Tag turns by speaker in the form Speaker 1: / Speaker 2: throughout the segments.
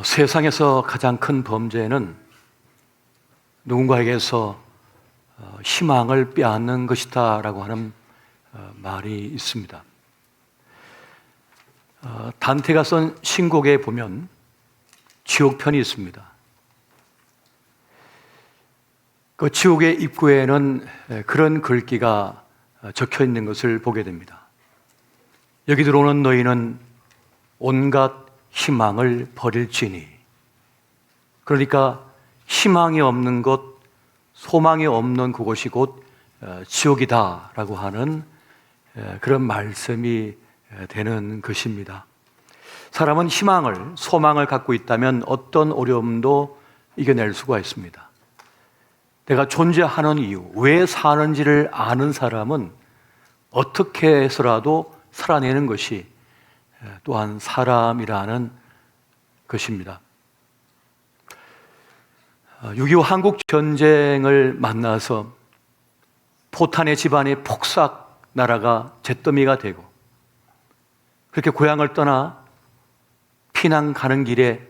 Speaker 1: 세상에서 가장 큰 범죄는 누군가에게서 희망을 빼앗는 것이다 라고 하는 말이 있습니다. 단테가 쓴 신곡에 보면 지옥편이 있습니다. 그 지옥의 입구에는 그런 글귀가 적혀 있는 것을 보게 됩니다. 여기 들어오는 너희는 온갖 희망을 버릴지니. 그러니까 희망이 없는 곳, 소망이 없는 그곳이 곧 지옥이다라고 하는 그런 말씀이 되는 것입니다. 사람은 희망을, 소망을 갖고 있다면 어떤 어려움도 이겨낼 수가 있습니다. 내가 존재하는 이유, 왜 사는지를 아는 사람은 어떻게 해서라도 살아내는 것이 또한 사람이라는 것입니다. 6.25 한국 전쟁을 만나서 포탄의 집안이 폭삭 나라가 잿더미가 되고 그렇게 고향을 떠나 피난 가는 길에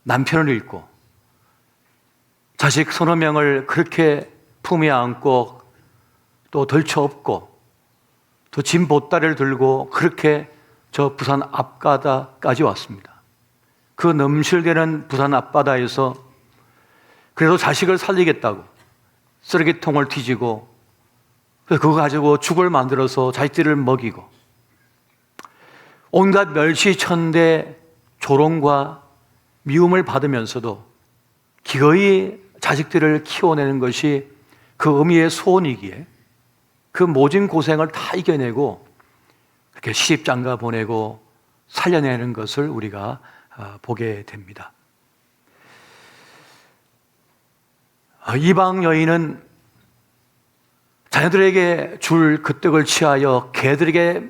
Speaker 1: 남편을 잃고 자식 서너 명을 그렇게 품에 안고 또 덜쳐업고 또 짐 보따리를 들고 그렇게 저 부산 앞바다까지 왔습니다. 그 넘실대는 부산 앞바다에서 그래도 자식을 살리겠다고 쓰레기통을 뒤지고 그거 가지고 죽을 만들어서 자식들을 먹이고 온갖 멸시천대 조롱과 미움을 받으면서도 기꺼이 자식들을 키워내는 것이 그 어미의 소원이기에 그 모진 고생을 다 이겨내고 이렇게 시집장가 보내고 살려내는 것을 우리가 보게 됩니다. 이방 여인은 자녀들에게 줄 그 떡을 취하여 개들에게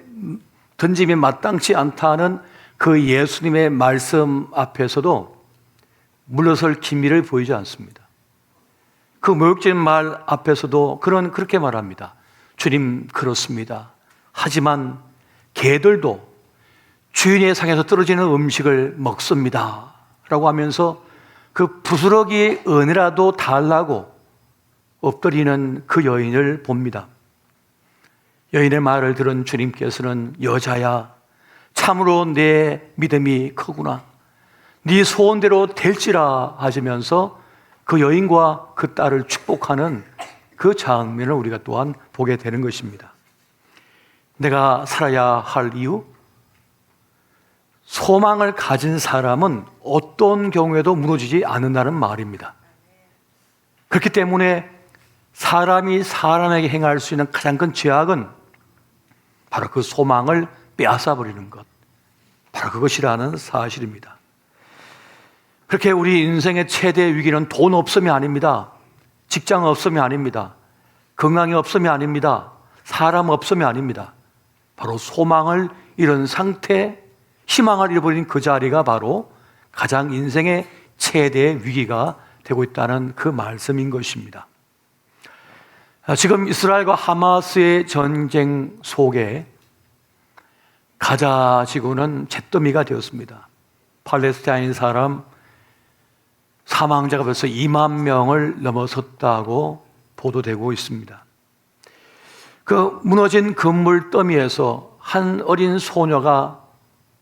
Speaker 1: 던짐이 마땅치 않다는 그 예수님의 말씀 앞에서도 물러설 기미를 보이지 않습니다. 그 모욕적인 말 앞에서도 그렇게 말합니다. 주님, 그렇습니다. 하지만 개들도 주인의 상에서 떨어지는 음식을 먹습니다 라고 하면서 그 부스러기 은혜라도 달라고 엎드리는 그 여인을 봅니다. 여인의 말을 들은 주님께서는 여자야, 참으로 내 믿음이 크구나, 네 소원대로 될지라 하시면서 그 여인과 그 딸을 축복하는 그 장면을 우리가 또한 보게 되는 것입니다. 내가 살아야 할 이유? 소망을 가진 사람은 어떤 경우에도 무너지지 않는다는 말입니다. 그렇기 때문에 사람이 사람에게 행할 수 있는 가장 큰 죄악은 바로 그 소망을 빼앗아 버리는 것, 바로 그것이라는 사실입니다. 그렇게 우리 인생의 최대 위기는 돈 없음이 아닙니다. 직장 없음이 아닙니다. 건강이 없음이 아닙니다. 사람 없음이 아닙니다. 바로 소망을 잃은 상태, 희망을 잃어버린 그 자리가 바로 가장 인생의 최대 위기가 되고 있다는 그 말씀인 것입니다. 지금 이스라엘과 하마스의 전쟁 속에 가자 지구는 잿더미가 되었습니다. 팔레스타인 사람 사망자가 벌써 2만 명을 넘어섰다고 보도되고 있습니다. 그 무너진 건물 더미에서 한 어린 소녀가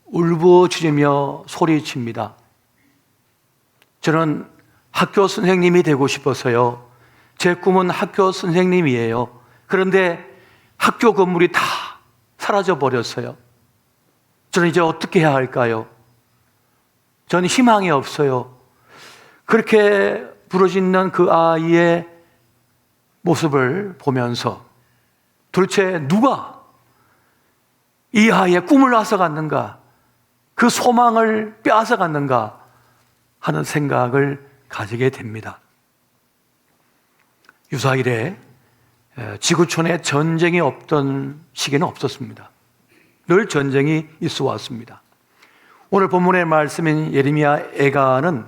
Speaker 1: 울부짖으며 소리칩니다. 저는 학교 선생님이 되고 싶어서요. 제 꿈은 학교 선생님이에요. 그런데 학교 건물이 다 사라져 버렸어요. 저는 이제 어떻게 해야 할까요? 저는 희망이 없어요. 그렇게 부르짖는 그 아이의 모습을 보면서 도대체 누가 이 아이의 꿈을 앗아갔는가, 그 소망을 빼앗아갔는가 하는 생각을 가지게 됩니다. 유사 이래 지구촌에 전쟁이 없던 시기는 없었습니다. 늘 전쟁이 있어 왔습니다. 오늘 본문의 말씀인 예레미야 애가는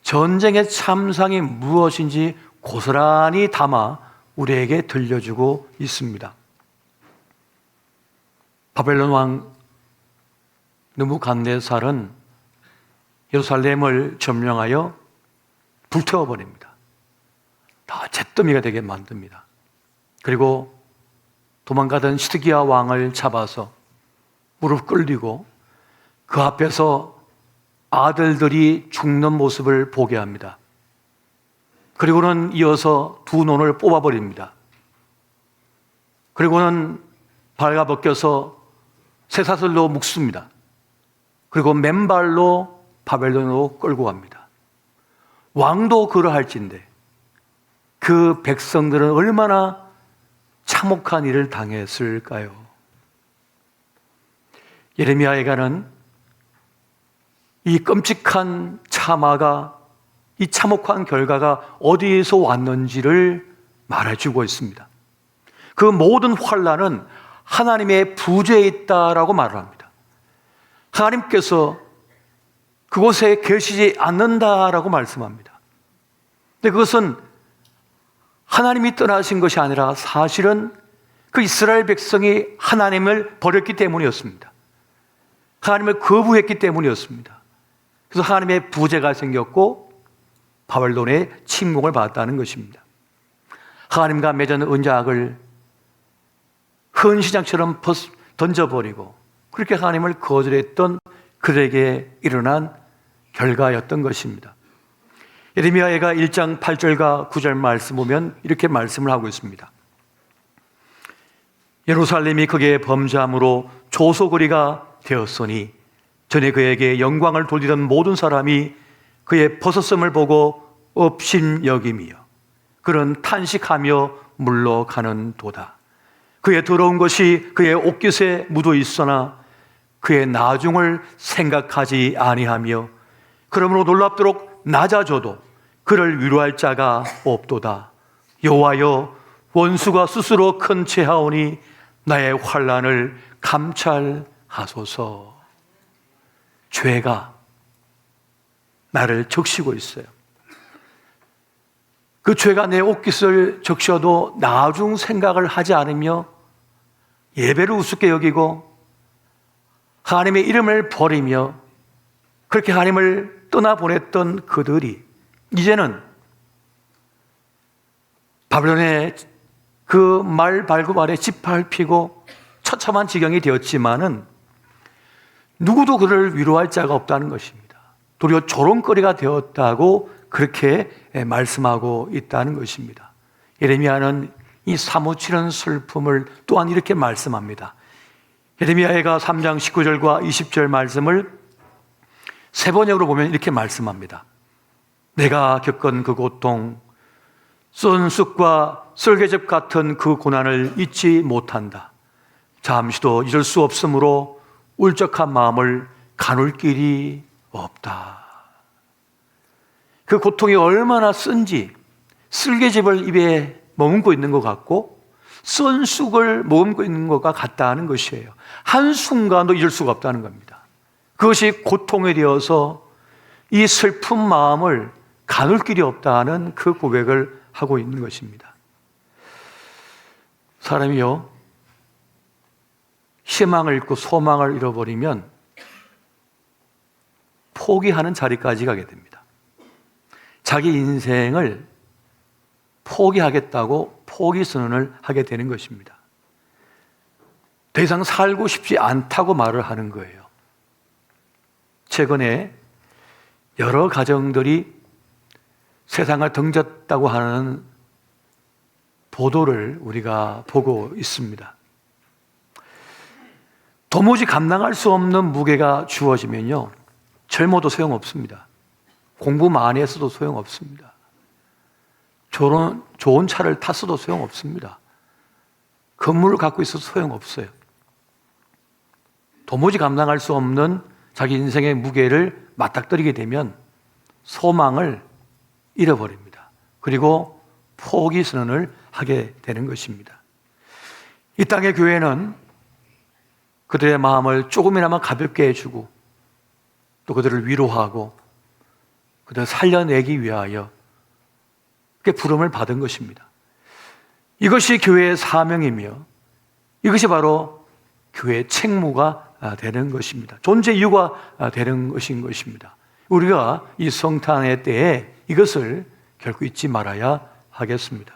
Speaker 1: 전쟁의 참상이 무엇인지 고스란히 담아 우리에게 들려주고 있습니다. 바벨론 왕 느부갓네살은 예루살렘을 점령하여 불태워버립니다. 다 잿더미가 되게 만듭니다. 그리고 도망가던 시드기야 왕을 잡아서 무릎 꿇리고 그 앞에서 아들들이 죽는 모습을 보게 합니다. 그리고는 이어서 두 눈을 뽑아버립니다. 그리고는 발가벗겨서 쇠사슬로 묶습니다. 그리고 맨발로 바벨론으로 끌고 갑니다. 왕도 그러할진데 그 백성들은 얼마나 참혹한 일을 당했을까요? 예레미야에게는 이 끔찍한 참화가, 이 참혹한 결과가 어디에서 왔는지를 말해주고 있습니다. 그 모든 환난은 하나님의 부재에 있다라고 말을 합니다. 하나님께서 그곳에 계시지 않는다라고 말씀합니다. 근데 그것은 하나님이 떠나신 것이 아니라 사실은 그 이스라엘 백성이 하나님을 버렸기 때문이었습니다. 하나님을 거부했기 때문이었습니다. 그래서 하나님의 부재가 생겼고 바벨론의 침공을 받았다는 것입니다. 하나님과 맺은 언약을 헌시장처럼 던져버리고 그렇게 하나님을 거절했던 그들에게 일어난 결과였던 것입니다. 예레미야가 1장 8절과 9절 말씀 보면 이렇게 말씀을 하고 있습니다. 예루살렘이 그의 범죄함으로 조소거리가 되었으니 전에 그에게 영광을 돌리던 모든 사람이 그의 벗었음을 보고 업신여김이요 그는 탄식하며 물러가는 도다. 그의 더러운 것이 그의 옷깃에 묻어 있으나 그의 나중을 생각하지 아니하며 그러므로 놀랍도록 낮아져도 그를 위로할 자가 없도다. 여호와여, 원수가 스스로 큰 체하오니 나의 환난을 감찰하소서. 죄가 나를 적시고 있어요. 그 죄가 내 옷깃을 적셔도 나중 생각을 하지 않으며 예배를 우습게 여기고 하나님의 이름을 버리며 그렇게 하나님을 떠나보냈던 그들이 이제는 바벨론의 그 말 발굽 아래 짓밟히고 처참한 지경이 되었지만은 누구도 그를 위로할 자가 없다는 것입니다. 도리어 조롱거리가 되었다고 그렇게 말씀하고 있다는 것입니다. 예레미야는 이 사무치는 슬픔을 또한 이렇게 말씀합니다. 예레미야가 3장 19절과 20절 말씀을 세 번역으로 보면 이렇게 말씀합니다. 내가 겪은 그 고통, 쏜 쑥과 썰개즙 같은 그 고난을 잊지 못한다. 잠시도 잊을 수 없으므로 울적한 마음을 가눌 길이 없다. 그 고통이 얼마나 쓴지 쓸개즙을 입에 머금고 있는 것 같고 쏜 쑥을 머금고 있는 것과 같다는 것이에요. 한순간도 잊을 수가 없다는 겁니다. 그것이 고통에 되어서 이 슬픈 마음을 가눌 길이 없다는 그 고백을 하고 있는 것입니다. 사람이요, 희망을 잃고 소망을 잃어버리면 포기하는 자리까지 가게 됩니다. 자기 인생을 포기하겠다고 포기 선언을 하게 되는 것입니다. 더 이상 살고 싶지 않다고 말을 하는 거예요. 최근에 여러 가정들이 세상을 등졌다고 하는 보도를 우리가 보고 있습니다. 도무지 감당할 수 없는 무게가 주어지면요, 젊어도 소용없습니다. 공부 많이 했어도 소용없습니다. 좋은 차를 탔어도 소용없습니다. 건물을 갖고 있어도 소용없어요. 도무지 감당할 수 없는 자기 인생의 무게를 맞닥뜨리게 되면 소망을 잃어버립니다. 그리고 포기 선언을 하게 되는 것입니다. 이 땅의 교회는 그들의 마음을 조금이나마 가볍게 해주고 또 그들을 위로하고 그들을 살려내기 위하여 그렇게 부름을 받은 것입니다. 이것이 교회의 사명이며 이것이 바로 교회의 책무가 되는 것입니다. 존재 이유가 되는 것인 것입니다. 우리가 이 성탄의 때에 이것을 결코 잊지 말아야 하겠습니다.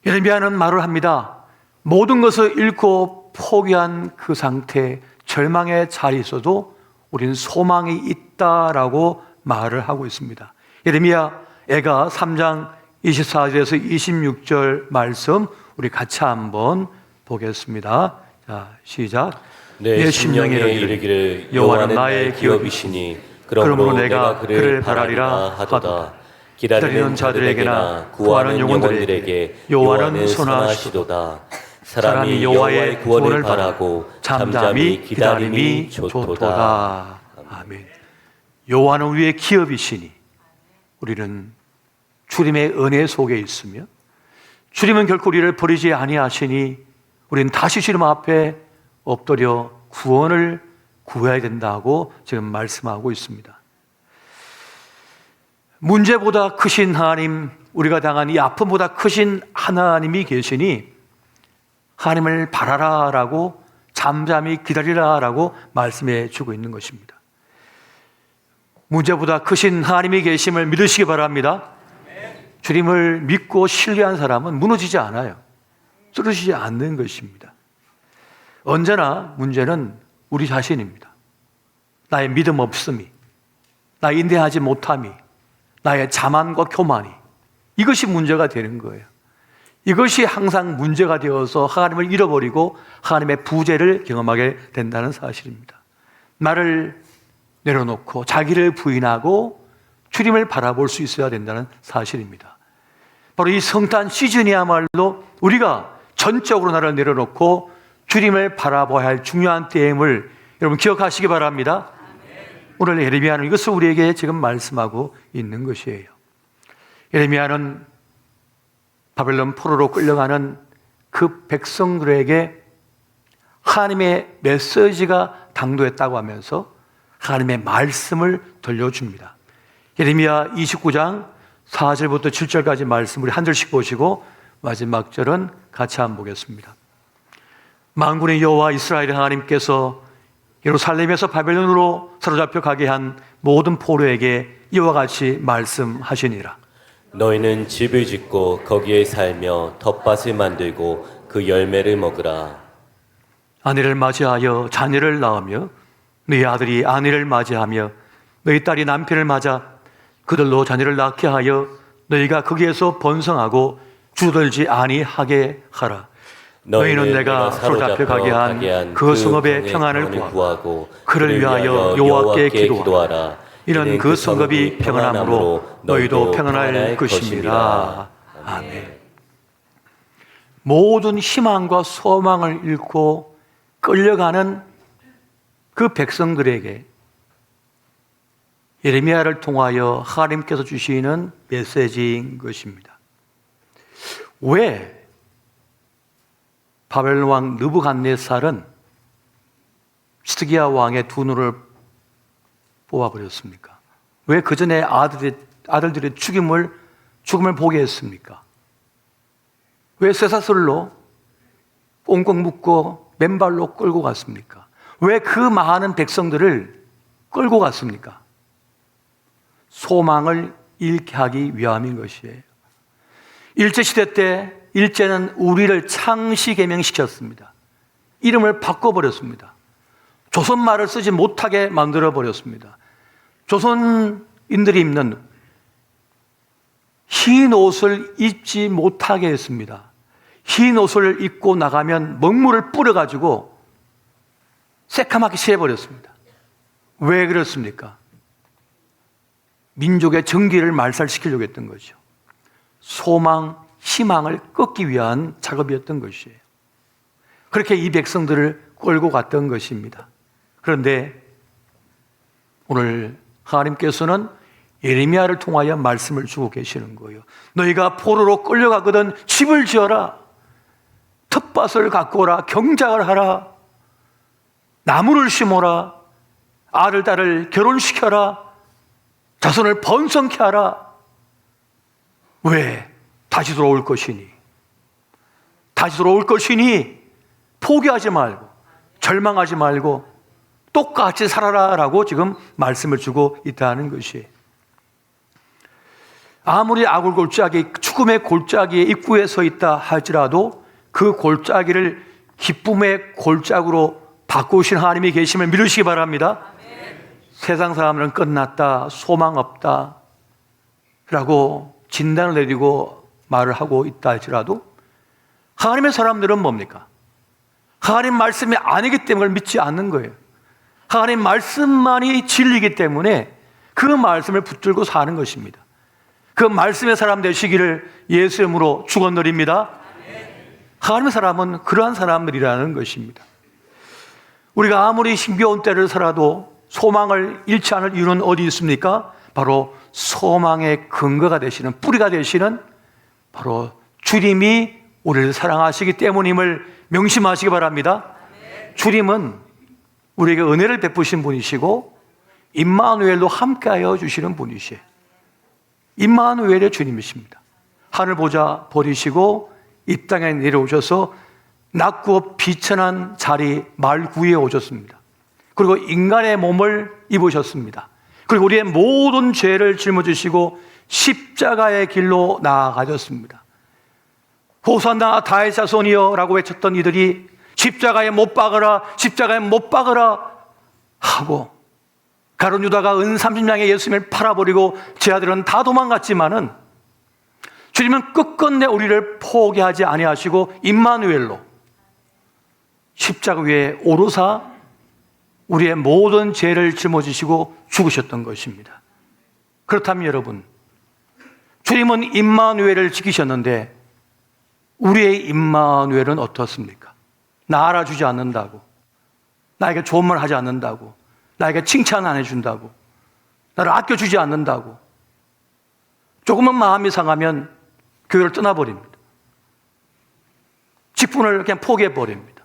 Speaker 1: 예레미야는 말을 합니다. 모든 것을 잃고 포기한 그 상태, 절망의 자리에 있어도 우리는 소망이 있다라고 말을 하고 있습니다. 예레미야 애가 3장 24절에서 26절 말씀 우리 같이 한번 보겠습니다. 자, 시작.
Speaker 2: 내 심령에 이르기를 여호와는 나의 기업이시니 그러므로 내가 그를 바라리라 하도다. 기다리는 자들에게나 구하는 영혼들에게 여호와는 선하시도다. 사람이 여호와의 구원을 바라고 잠잠히 기다림이 좋도다.
Speaker 1: 아멘. 여호와는 우리의 기업이시니 우리는 주님의 은혜 속에 있으며 주님은 결코 우리를 버리지 아니하시니 우리는 다시 주님 앞에 엎드려 구원을 구해야 된다고 지금 말씀하고 있습니다. 문제보다 크신 하나님, 우리가 당한 이 아픔보다 크신 하나님이 계시니 하나님을 바라라라고 잠잠히 기다리라라고 말씀해 주고 있는 것입니다. 문제보다 크신 하나님이 계심을 믿으시기 바랍니다. 주님을 믿고 신뢰한 사람은 무너지지 않아요. 쓰러지지 않는 것입니다. 언제나 문제는 우리 자신입니다. 나의 믿음 없음이, 나의 인내하지 못함이, 나의 자만과 교만이, 이것이 문제가 되는 거예요. 이것이 항상 문제가 되어서 하나님을 잃어버리고 하나님의 부재를 경험하게 된다는 사실입니다. 나를 내려놓고 자기를 부인하고 주님을 바라볼 수 있어야 된다는 사실입니다. 바로 이 성탄 시즌이야말로 우리가 전적으로 나를 내려놓고 주님을 바라봐야 할 중요한 때임을 여러분 기억하시기 바랍니다. 오늘 예레미야는 이것을 우리에게 지금 말씀하고 있는 것이에요. 예레미야는 바벨론 포로로 끌려가는 그 백성들에게 하나님의 메시지가 당도했다고 하면서 하나님의 말씀을 들려줍니다. 예레미야 29장 4절부터 7절까지 말씀 우리 한 절씩 보시고 마지막 절은 같이 한번 보겠습니다. 만군의 여호와 이스라엘의 하나님께서 예루살렘에서 바벨론으로 사로잡혀 가게 한 모든 포로에게 이와 같이 말씀하시니라.
Speaker 2: 너희는 집을 짓고 거기에 살며 텃밭을 만들고 그 열매를 먹으라.
Speaker 1: 아내를 맞이하여 자녀를 낳으며 너희 아들이 아내를 맞이하며 너희 딸이 남편을 맞아 그들로 자녀를 낳게 하여 너희가 거기에서 번성하고 주들지 아니하게 하라. 너희는 내가 사로잡혀 가게 한 그 성읍의 평안을 구하고 그를 위하여 여호와께 기도하라. 이는 그 성읍이 평안함으로 너희도 평안할 것입니다. 아멘. 모든 희망과 소망을 잃고 끌려가는 그 백성들에게 예레미야를 통하여 하나님께서 주시는 메시지인 것입니다. 왜 바벨론 왕 느부갓네살은 시드기야 왕의 두 눈을 뽑아버렸습니까? 왜 그 전에 아들들의 죽음을 보게 했습니까? 왜 쇠사슬로 꽁꽁 묶고 맨발로 끌고 갔습니까? 왜 그 많은 백성들을 끌고 갔습니까? 소망을 잃게 하기 위함인 것이에요. 일제시대 때 일제는 우리를 창시개명시켰습니다. 이름을 바꿔버렸습니다. 조선말을 쓰지 못하게 만들어버렸습니다. 조선인들이 입는 흰 옷을 입지 못하게 했습니다. 흰 옷을 입고 나가면 먹물을 뿌려가지고 새카맣게 씌워버렸습니다. 왜 그렇습니까? 민족의 정기를 말살시키려고 했던 거죠. 소망, 희망을 꺾기 위한 작업이었던 것이에요. 그렇게 이 백성들을 끌고 갔던 것입니다. 그런데 오늘 하나님께서는 예레미야를 통하여 말씀을 주고 계시는 거예요. 너희가 포로로 끌려가거든 집을 지어라. 텃밭을 갖고 오라. 경작을 하라. 나무를 심어라. 아들, 딸을 결혼시켜라. 자손을 번성케 하라. 왜? 다시 돌아올 것이니. 다시 돌아올 것이니 포기하지 말고 절망하지 말고 똑같이 살아라라고 지금 말씀을 주고 있다는 것이에요. 아무리 악을 골짜기, 죽음의 골짜기에 입구에 서 있다 할지라도 그 골짜기를 기쁨의 골짜기로 바꾸신 하나님이 계심을 믿으시기 바랍니다. 세상 사람들은 끝났다, 소망 없다 라고 진단을 내리고 말을 하고 있다 할지라도 하나님의 사람들은 뭡니까? 하나님 말씀이 아니기 때문에 그걸 믿지 않는 거예요. 하나님 말씀만이 진리이기 때문에 그 말씀을 붙들고 사는 것입니다. 그 말씀의 사람 되시기를 예수 이름으로 축원드립니다. 하나님의 사람은 그러한 사람들이라는 것입니다. 우리가 아무리 힘겨운 때를 살아도 소망을 잃지 않을 이유는 어디 있습니까? 바로 소망의 근거가 되시는, 뿌리가 되시는 바로 주님이 우리를 사랑하시기 때문임을 명심하시기 바랍니다. 주님은 우리에게 은혜를 베푸신 분이시고 임마누엘로 함께하여 주시는 분이시에요. 임마누엘의 주님이십니다. 하늘 보좌 버리시고 이 땅에 내려오셔서 낮고 비천한 자리 말구에 오셨습니다. 그리고 인간의 몸을 입으셨습니다. 그리고 우리의 모든 죄를 짊어지시고 십자가의 길로 나아가셨습니다. 호산나 다윗 자손이여 라고 외쳤던 이들이 십자가에 못 박으라, 십자가에 못 박으라 하고 가룟 유다가 은 30냥의 예수님을 팔아버리고 제 아들은 다 도망갔지만은 주님은 끝끝내 우리를 포기하지 아니하시고 임마누엘로 십자가 위에 오르사 우리의 모든 죄를 짊어지시고 죽으셨던 것입니다. 그렇다면 여러분, 주님은 임마누엘을 지키셨는데 우리의 임마누엘은 어떻습니까? 나 알아주지 않는다고, 나에게 좋은 말 하지 않는다고, 나에게 칭찬 안 해준다고, 나를 아껴주지 않는다고, 조금만 마음이 상하면 교회를 떠나버립니다. 직분을 그냥 포기해버립니다.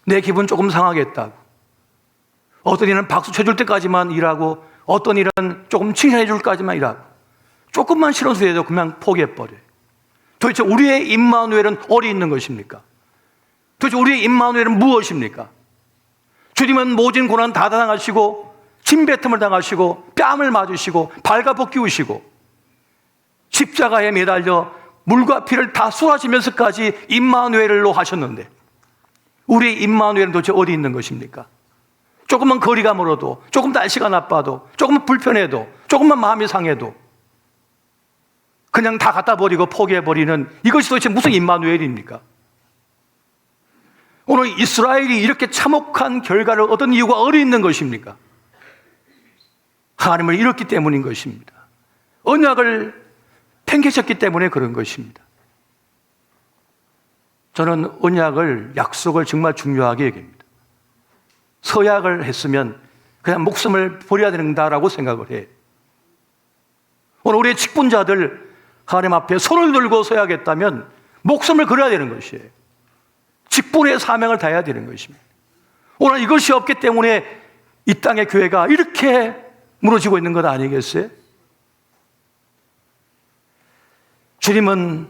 Speaker 1: 내 기분 조금 상하겠다고. 어떤 일은 박수 쳐줄 때까지만 일하고, 어떤 일은 조금 칭찬해 줄 때까지만 일하고, 조금만 싫어서라도 그냥 포기해버려요. 도대체 우리의 임마누엘은 어디 있는 것입니까? 도대체 우리의 임마누엘은 무엇입니까? 주님은 모진 고난 다 당하시고 침뱉음을 당하시고 뺨을 맞으시고 발가벗기우시고 십자가에 매달려 물과 피를 다 쏟아지면서까지 임마누엘로 하셨는데 우리의 임마누엘은 도대체 어디 있는 것입니까? 조금만 거리가 멀어도, 조금 날씨가 나빠도, 조금만 불편해도, 조금만 마음이 상해도 그냥 다 갖다 버리고 포기해버리는 이것이 도대체 무슨 임마누엘입니까? 오늘 이스라엘이 이렇게 참혹한 결과를 얻은 이유가 어디 있는 것입니까? 하나님을 잃었기 때문인 것입니다. 언약을 팽개쳤기 때문에 그런 것입니다. 저는 언약을, 약속을 정말 중요하게 여깁니다. 서약을 했으면 그냥 목숨을 버려야 된다라고 생각을 해요. 오늘 우리의 직분자들 하나님 앞에 손을 들고 서야겠다면 목숨을 걸어야 되는 것이에요. 직분의 사명을 다해야 되는 것입니다. 오늘 이것이 없기 때문에 이 땅의 교회가 이렇게 무너지고 있는 것 아니겠어요? 주님은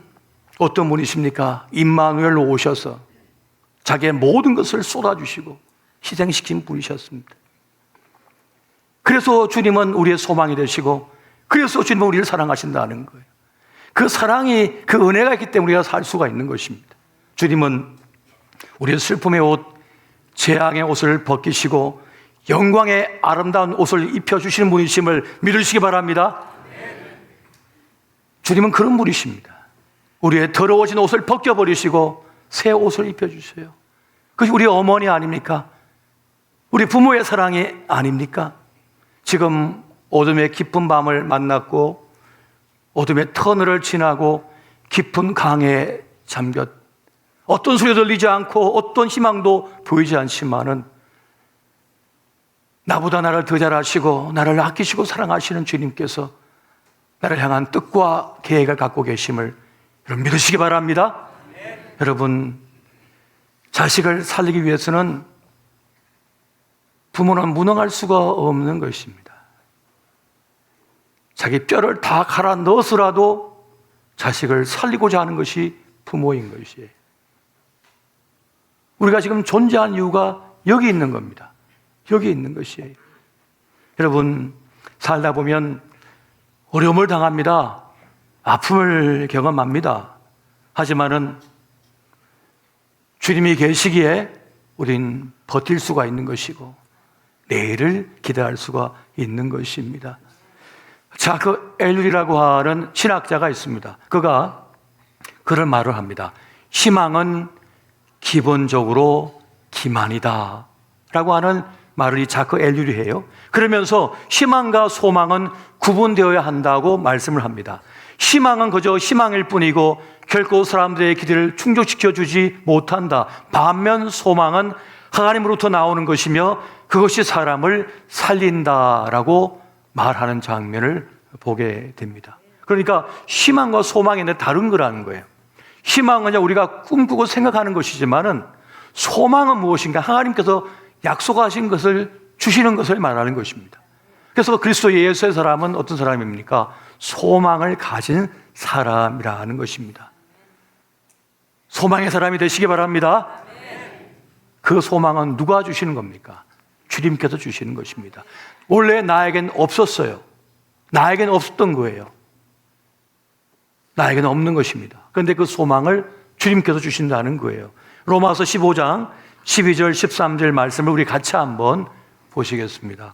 Speaker 1: 어떤 분이십니까? 임마누엘로 오셔서 자기의 모든 것을 쏟아주시고 희생시킨 분이셨습니다. 그래서 주님은 우리의 소망이 되시고 그래서 주님은 우리를 사랑하신다는 거예요. 그 사랑이, 그 은혜가 있기 때문에 우리가 살 수가 있는 것입니다. 주님은 우리의 슬픔의 옷, 재앙의 옷을 벗기시고 영광의 아름다운 옷을 입혀주시는 분이심을 믿으시기 바랍니다. 주님은 그런 분이십니다. 우리의 더러워진 옷을 벗겨버리시고 새 옷을 입혀주세요. 그것이 우리 어머니 아닙니까? 우리 부모의 사랑이 아닙니까? 지금 어둠의 깊은 밤을 만났고 어둠의 터널을 지나고 깊은 강에 잠겼 어떤 소리도 들리지 않고 어떤 희망도 보이지 않지만은 나보다 나를 더 잘 아시고 나를 아끼시고 사랑하시는 주님께서 나를 향한 뜻과 계획을 갖고 계심을 여러분 믿으시기 바랍니다. 여러분, 자식을 살리기 위해서는 부모는 무능할 수가 없는 것입니다. 자기 뼈를 다 갈아 넣어서라도 자식을 살리고자 하는 것이 부모인 것이에요. 우리가 지금 존재한 이유가 여기 있는 겁니다. 여기 있는 것이에요. 여러분, 살다 보면 어려움을 당합니다. 아픔을 경험합니다. 하지만은 주님이 계시기에 우린 버틸 수가 있는 것이고 내일을 기대할 수가 있는 것입니다. 자크 엘률이라고 하는 신학자가 있습니다. 그가 그런 말을 합니다. 희망은 기본적으로 기만이다 라고 하는 말을 이 자크 엘률이 해요. 그러면서 희망과 소망은 구분되어야 한다고 말씀을 합니다. 희망은 그저 희망일 뿐이고 결코 사람들의 기대를 충족시켜 주지 못한다. 반면 소망은 하나님으로부터 나오는 것이며 그것이 사람을 살린다라고 말하는 장면을 보게 됩니다. 그러니까 희망과 소망이 다른 거라는 거예요. 희망은 우리가 꿈꾸고 생각하는 것이지만은 소망은 무엇인가? 하나님께서 약속하신 것을 주시는 것을 말하는 것입니다. 그래서 그리스도 예수의 사람은 어떤 사람입니까? 소망을 가진 사람이라는 것입니다. 소망의 사람이 되시기 바랍니다. 그 소망은 누가 주시는 겁니까? 주님께서 주시는 것입니다. 원래 나에겐 없었어요. 나에겐 없었던 거예요. 나에게는 없는 것입니다. 그런데 그 소망을 주님께서 주신다는 거예요. 로마서 15장 12절 13절 말씀을 우리 같이 한번 보시겠습니다.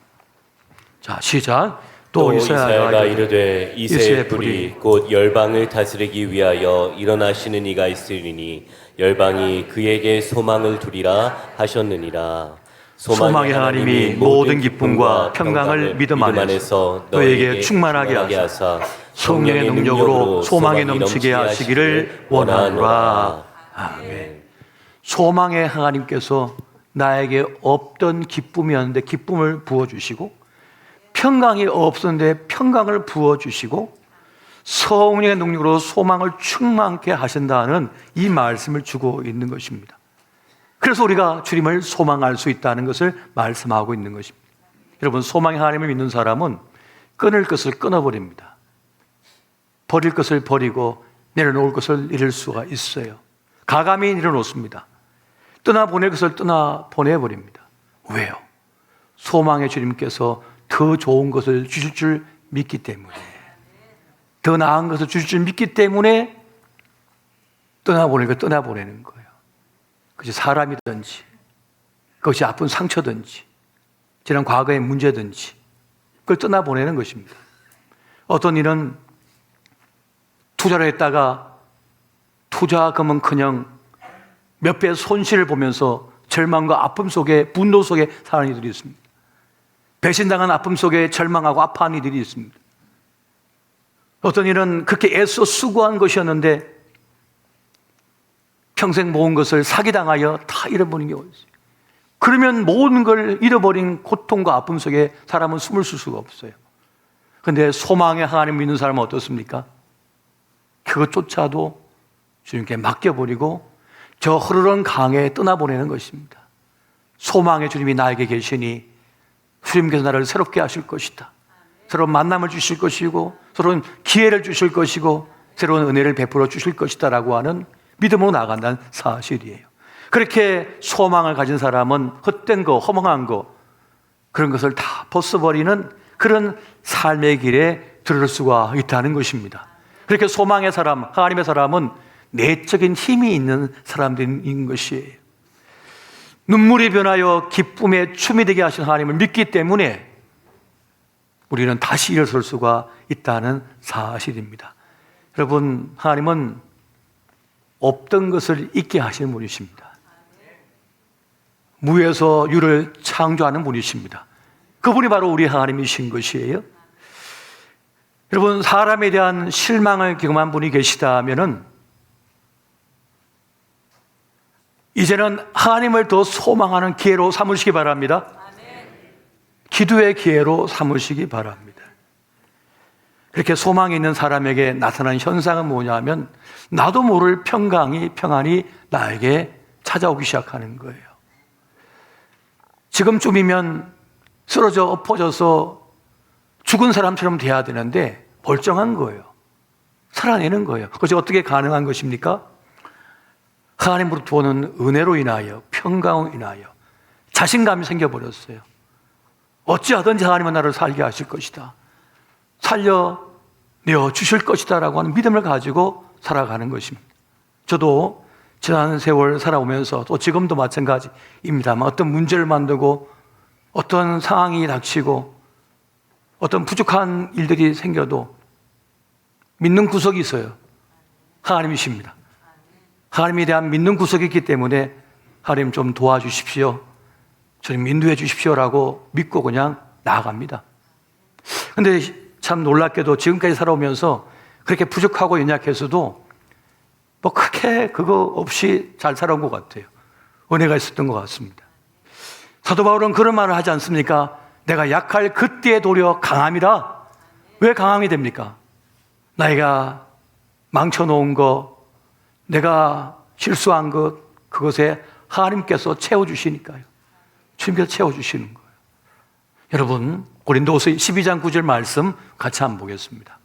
Speaker 1: 자, 시작.
Speaker 2: 또 이사야가 이르되 이새의 뿌리 곧 열방을 다스리기 위하여 일어나시는 이가 있으리니 열방이 그에게 소망을 두리라 하셨느니라.
Speaker 1: 소망의 하나님이 모든 기쁨과 평강을 믿음 안에서 너에게 충만하게 하사 성령의 능력으로 소망에 넘치게 하시기를 원하노라. 아멘. 소망의 하나님께서 나에게 없던 기쁨이었는데 기쁨을 부어주시고 평강이 없었는데 평강을 부어주시고 성령의 능력으로 소망을 충만케 하신다는 이 말씀을 주고 있는 것입니다. 그래서 우리가 주님을 소망할 수 있다는 것을 말씀하고 있는 것입니다. 여러분, 소망의 하나님을 믿는 사람은 끊을 것을 끊어버립니다. 버릴 것을 버리고 내려놓을 것을 잃을 수가 있어요. 가감히 내려놓습니다. 떠나보낼 것을 떠나보내버립니다. 왜요? 소망의 주님께서 더 좋은 것을 주실 줄 믿기 때문에, 더 나은 것을 주실 줄 믿기 때문에 떠나보내는 거예요. 그것이 사람이든지, 그것이 아픈 상처든지, 지난 과거의 문제든지, 그걸 떠나보내는 것입니다. 어떤 일은 투자를 했다가 투자금은커녕 몇 배의 손실을 보면서 절망과 아픔 속에, 분노 속에 사는 이들이 있습니다. 배신당한 아픔 속에 절망하고 아파하는 이들이 있습니다. 어떤 일은 그렇게 애써 수고한 것이었는데 평생 모은 것을 사기당하여 다 잃어버린 경우가 있어요. 그러면 모든 걸 잃어버린 고통과 아픔 속에 사람은 숨을 쉴 수가 없어요. 그런데 소망의 하나님 믿는 사람은 어떻습니까? 그것조차도 주님께 맡겨버리고 저 흐르는 강에 떠나보내는 것입니다. 소망의 주님이 나에게 계시니 주님께서 나를 새롭게 하실 것이다. 새로운 만남을 주실 것이고 새로운 기회를 주실 것이고 새로운 은혜를 베풀어 주실 것이다 라고 하는 믿음으로 나아간다는 사실이에요. 그렇게 소망을 가진 사람은 헛된 거, 허망한 거, 그런 것을 다 벗어버리는 그런 삶의 길에 들을 수가 있다는 것입니다. 그렇게 소망의 사람, 하나님의 사람은 내적인 힘이 있는 사람들인 것이에요. 눈물이 변하여 기쁨의 춤이 되게 하신 하나님을 믿기 때문에 우리는 다시 일어설 수가 있다는 사실입니다. 여러분, 하나님은 없던 것을 있게 하시는 분이십니다. 무에서 유를 창조하는 분이십니다. 그분이 바로 우리 하나님이신 것이에요. 여러분, 사람에 대한 실망을 경험한 분이 계시다면은 이제는 하나님을 더 소망하는 기회로 삼으시기 바랍니다. 기도의 기회로 삼으시기 바랍니다. 그렇게 소망이 있는 사람에게 나타나는 현상은 뭐냐면 나도 모를 평안이 나에게 찾아오기 시작하는 거예요. 지금쯤이면 쓰러져 엎어져서 죽은 사람처럼 돼야 되는데 멀쩡한 거예요. 살아내는 거예요. 그것이 어떻게 가능한 것입니까? 하나님으로부터 오는 은혜로 인하여, 평강으로 인하여 자신감이 생겨버렸어요. 어찌하든지 하나님은 나를 살게 하실 것이다, 살려내어 주실 것이다 라고 하는 믿음을 가지고 살아가는 것입니다. 저도 지난 세월 살아오면서 또 지금도 마찬가지입니다만 어떤 문제를 만들고 어떤 상황이 닥치고 어떤 부족한 일들이 생겨도 믿는 구석이 있어요. 하나님이십니다. 하나님에 대한 믿는 구석이 있기 때문에 하나님 좀 도와주십시오, 저를 인도해 주십시오라고 믿고 그냥 나아갑니다. 그런데 참 놀랍게도 지금까지 살아오면서 그렇게 부족하고 연약해서도 뭐 크게 그거 없이 잘 살아온 것 같아요. 은혜가 있었던 것 같습니다. 사도 바울은 그런 말을 하지 않습니까? 내가 약할 그때에 도리어 강함이라. 왜 강함이 됩니까? 나이가 망쳐놓은 거, 내가 실수한 것, 그것에 하나님께서 채워주시니까요. 주님께서 채워주시는 거예요. 여러분, 고린도후서 12장 9절 말씀 같이 한번 보겠습니다.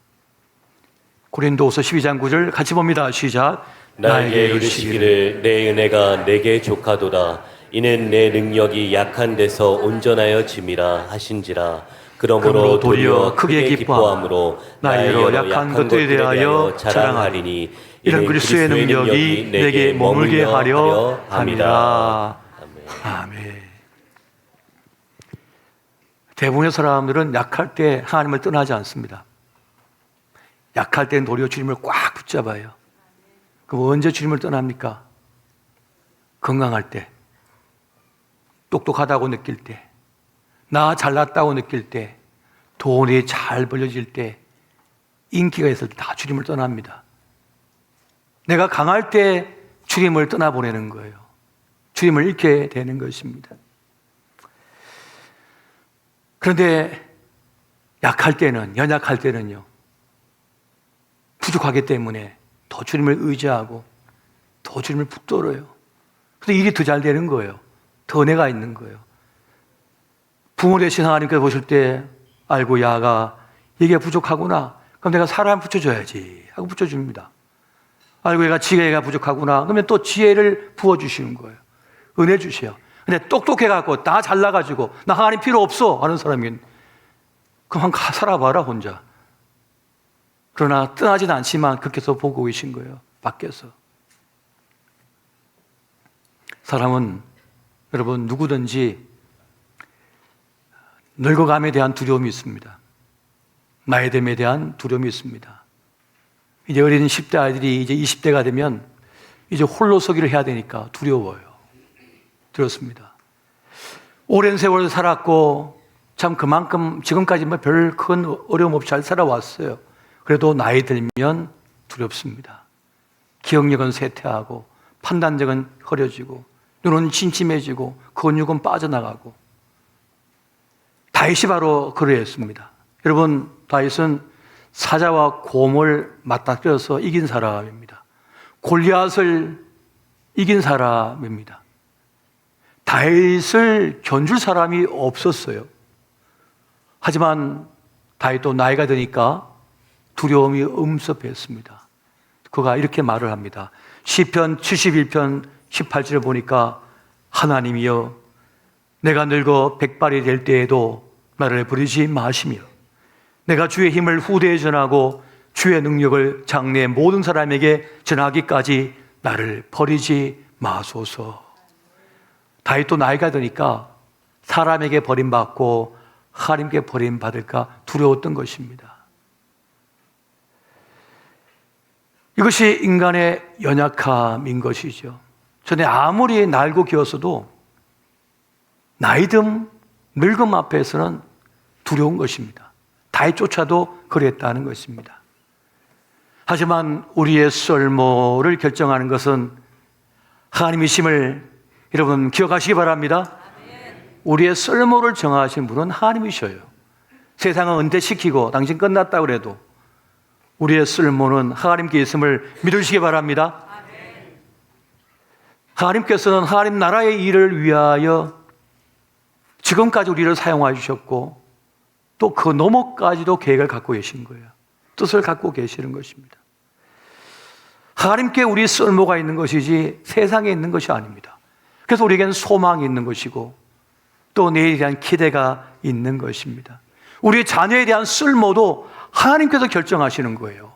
Speaker 1: 고린도후서 12장 9절 같이 봅니다. 시작.
Speaker 2: 나에게 이르시기를 내 은혜가 내게 족하도다. 이는 내 능력이 약한 데서 온전하여 짐이라 하신지라. 그러므로 도리어 크게 기뻐함으로 나의 여러 약한 것들에 대하여 자랑하리니 이는 그리스도의 능력이 내게 머물게 하려 함이라.
Speaker 1: 아멘. 대부분의 사람들은 약할 때 하나님을 떠나지 않습니다. 약할 때는 도리어 주님을 꽉 붙잡아요. 그럼 언제 주님을 떠납니까? 건강할 때, 똑똑하다고 느낄 때, 나 잘났다고 느낄 때, 돈이 잘 벌려질 때, 인기가 있을 때 다 주님을 떠납니다. 내가 강할 때 주님을 떠나보내는 거예요. 주님을 잃게 되는 것입니다. 그런데 약할 때는, 연약할 때는요, 부족하기 때문에 더 주님을 의지하고 더 주님을 붙들어요. 그래서 일이 더 잘 되는 거예요. 더 은혜가 있는 거예요. 부모 되신 하나님께서 보실 때 알고, 야가 얘가 부족하구나, 그럼 내가 사람 붙여줘야지 하고 붙여줍니다. 알고 얘가 지혜가 부족하구나, 그러면 또 지혜를 부어주시는 거예요. 은혜 주셔요. 근데 똑똑해갖고 다 잘나가지고 나 하나님 필요 없어 하는 사람이, 그럼 가 살아봐라 혼자. 그러나 떠나진 않지만 그렇게 해서 보고 계신 거예요. 밖에서. 사람은 여러분 누구든지 늙어감에 대한 두려움이 있습니다. 나이듦에 대한 두려움이 있습니다. 이제 어린 10대 아이들이 이제 20대가 되면 이제 홀로서기를 해야 되니까 두려워요. 두렵습니다. 오랜 세월 살았고 참 그만큼 지금까지 뭐 별 큰 어려움 없이 잘 살아왔어요. 그래도 나이 들면 두렵습니다. 기억력은 쇠퇴하고 판단력은 흐려지고 눈은 침침해지고 근육은 빠져나가고. 다윗이 바로 그러했습니다. 여러분, 다윗은 사자와 곰을 맞닥뜨려서 이긴 사람입니다. 골리앗을 이긴 사람입니다. 다윗을 견줄 사람이 없었어요. 하지만 다윗도 나이가 드니까 두려움이 엄습했습니다. 그가 이렇게 말을 합니다. 시편 71편 18절을 보니까 하나님이여, 내가 늙어 백발이 될 때에도 나를 버리지 마시며 내가 주의 힘을 후대에 전하고 주의 능력을 장래 모든 사람에게 전하기까지 나를 버리지 마소서. 다윗도 나이가 드니까 사람에게 버림받고 하나님께 버림받을까 두려웠던 것입니다. 이것이 인간의 연약함인 것이죠. 전에 아무리 날고 기었어도 나이듦, 늙음 앞에서는 두려운 것입니다. 다윗조차도 그랬다는 것입니다. 하지만 우리의 썰모를 결정하는 것은 하나님이심을 여러분 기억하시기 바랍니다. 우리의 썰모를 정하신 분은 하나님이셔요. 세상은 은퇴시키고 당신 끝났다고 그래도 우리의 쓸모는 하나님께 있음을 믿으시기 바랍니다. 하나님께서는 하나님 나라의 일을 위하여 지금까지 우리를 사용해 주셨고 또 그 너머까지도 계획을 갖고 계신 거예요. 뜻을 갖고 계시는 것입니다. 하나님께 우리 쓸모가 있는 것이지 세상에 있는 것이 아닙니다. 그래서 우리에게는 소망이 있는 것이고 또 내일에 대한 기대가 있는 것입니다. 우리 자녀에 대한 쓸모도 하나님께서 결정하시는 거예요.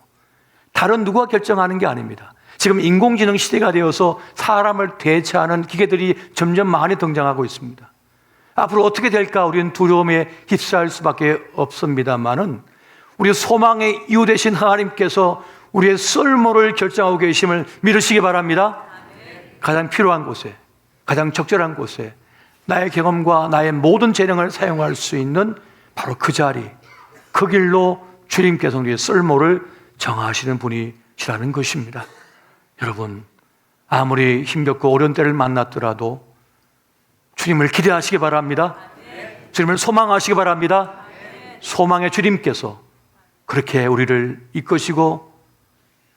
Speaker 1: 다른 누가 결정하는 게 아닙니다. 지금 인공지능 시대가 되어서 사람을 대체하는 기계들이 점점 많이 등장하고 있습니다. 앞으로 어떻게 될까 우리는 두려움에 휩싸일 수밖에 없습니다만은 우리 소망의 이유 되신 하나님께서 우리의 쓸모를 결정하고 계심을 믿으시기 바랍니다. 가장 필요한 곳에, 가장 적절한 곳에 나의 경험과 나의 모든 재능을 사용할 수 있는 바로 그 자리, 그 길로 주님께서 우리의 쓸모를 정하시는 분이시라는 것입니다. 여러분, 아무리 힘겹고 어려운 때를 만났더라도 주님을 기대하시기 바랍니다. 주님을 소망하시기 바랍니다. 소망의 주님께서 그렇게 우리를 이끄시고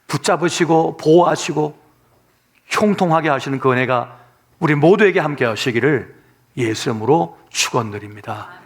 Speaker 1: 붙잡으시고 보호하시고 형통하게 하시는 그 은혜가 우리 모두에게 함께 하시기를 예수 이름으로 축원드립니다.